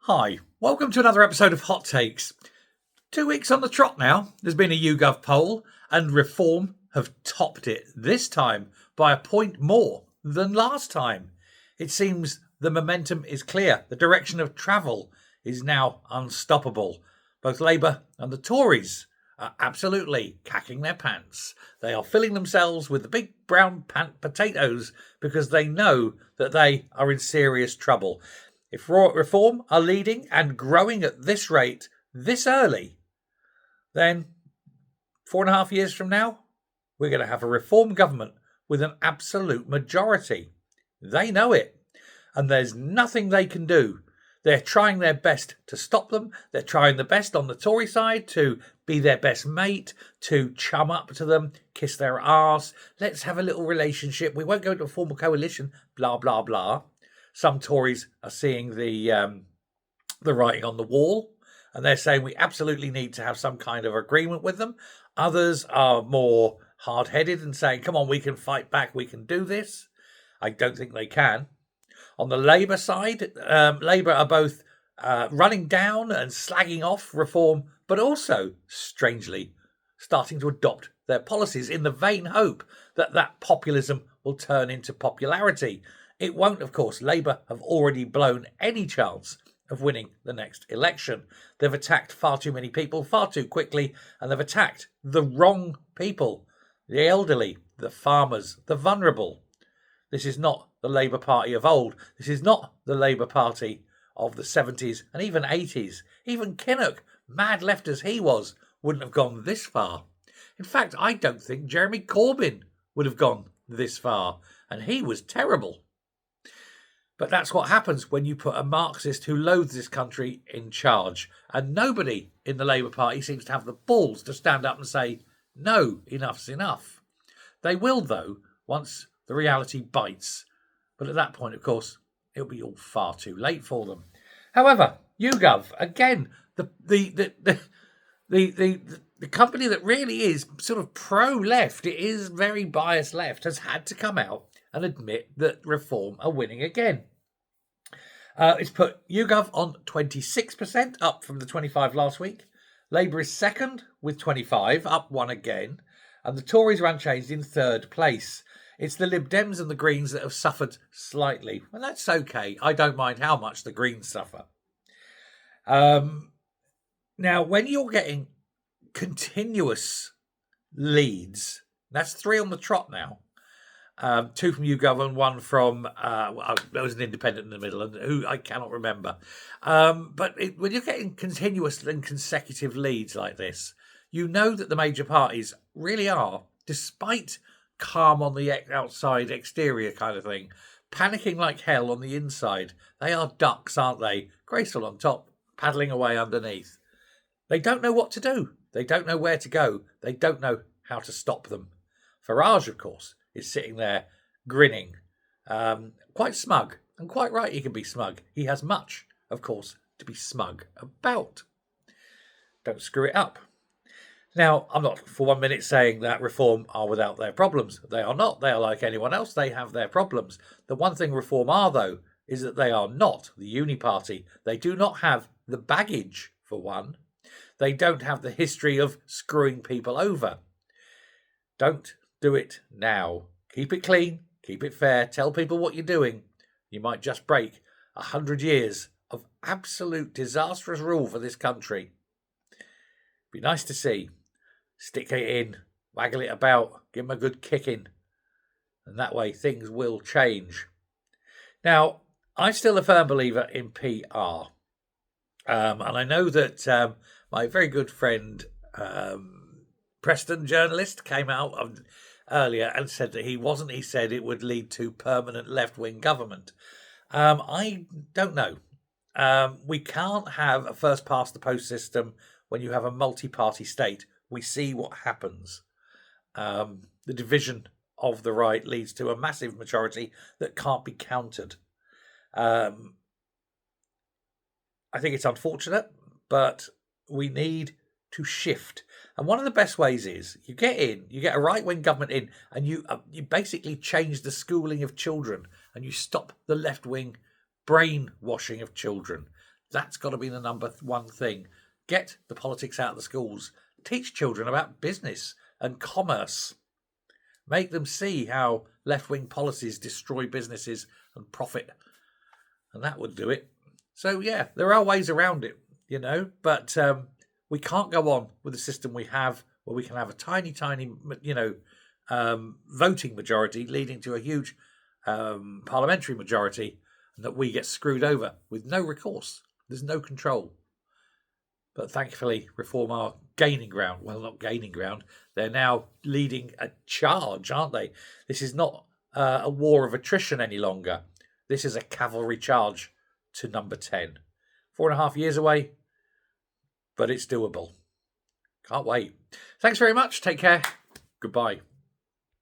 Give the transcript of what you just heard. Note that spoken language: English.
Hi, welcome to another episode of Hot Takes. 2 weeks on the trot now. There's been a YouGov poll, and Reform have topped it this time by a point more than last time. It seems the momentum is clear. The direction of travel is now unstoppable. Both Labour and the Tories are absolutely cacking their pants. They are filling themselves with the big brown potatoes because they know that they are in serious trouble. If Reform are leading and growing at this rate this early, then 4.5 years from now, we're going to have a Reform government with an absolute majority. They know it, and there's nothing they can do. They're trying their best to stop them. They're trying the best on the Tory side to be their best mate, to chum up to them, kiss their arse. Let's have a little relationship. We won't go into a formal coalition, blah, blah, blah. Some Tories are seeing the writing on the wall, and they're saying we absolutely need to have some kind of agreement with them. Others are more hard-headed and saying, come on, we can fight back, we can do this. I don't think they can. On the Labour side, Labour are both running down and slagging off Reform, but also, strangely, starting to adopt their policies in the vain hope that populism will turn into popularity. It won't, of course. Labour have already blown any chance of winning the next election. They've attacked far too many people far too quickly, and they've attacked the wrong people. The elderly, the farmers, the vulnerable. This is not the Labour Party of old. This is not the Labour Party of the 70s and even 80s. Even Kinnock, mad left as he was, wouldn't have gone this far. In fact, I don't think Jeremy Corbyn would have gone this far, and he was terrible. But that's what happens when you put a Marxist who loathes this country in charge. And nobody in the Labour Party seems to have the balls to stand up and say, no, enough's enough. They will, though, once the reality bites. But at that point, of course, it'll be all far too late for them. However, YouGov, again, the company that really is sort of pro-left, it is very biased left, has had to come out and admit that Reform are winning again. It's put YouGov on 26%, up from the 25 last week. Labour is second with 25, up one again. And the Tories are unchanged in third place. It's the Lib Dems and the Greens that have suffered slightly. And that's okay. I don't mind how much the Greens suffer. Now, when you're getting continuous leads, that's 3 on the trot now. 2 from YouGov and 1 from, there was an independent in the middle, and who I cannot remember. But when you're getting continuous and consecutive leads like this, you know that the major parties really are, despite calm on the outside exterior kind of thing, panicking like hell on the inside. They are ducks, aren't they? Graceful on top, paddling away underneath. They don't know what to do. They don't know where to go. They don't know how to stop them. Farage, of course, is sitting there grinning, quite smug, and quite right he can be smug. He has much, of course, to be smug about. Don't screw it up. Now, I'm not for 1 minute saying that Reform are without their problems. They are not. They are like anyone else. They have their problems. The one thing Reform are, though, is that they are not the uni party. They do not have the baggage, for one. They don't have the history of screwing people over. Don't do it now. Keep it clean. Keep it fair. Tell people what you're doing. You might just break 100 years of absolute disastrous rule for this country. Be nice to see. Stick it in. Waggle it about. Give them a good kicking. And that way things will change. Now, I'm still a firm believer in PR. And I know that my very good friend, Preston journalist, came out earlier and said that he wasn't. He said it would lead to permanent left-wing government. I don't know. We can't have a first-past-the-post system when you have a multi-party state. We see what happens. The division of the right leads to a massive majority that can't be countered. I think it's unfortunate, but we need to shift. And one of the best ways is you get a right-wing government in, and you basically change the schooling of children, and you stop the left-wing brainwashing of children. That's got to be the number one thing. Get the politics out of the schools. Teach children about business and commerce. Make them see how left-wing policies destroy businesses and profit. And that would do it. So, yeah, there are ways around it, but we can't go on with the system we have where we can have a tiny, voting majority leading to a huge parliamentary majority, and that we get screwed over with no recourse. There's no control. But thankfully, Reform are gaining ground. Well, not gaining ground. They're now leading a charge, aren't they? This is not a war of attrition any longer. This is a cavalry charge to number 10. 4.5 years away, but it's doable. Can't wait. Thanks very much. Take care. Goodbye.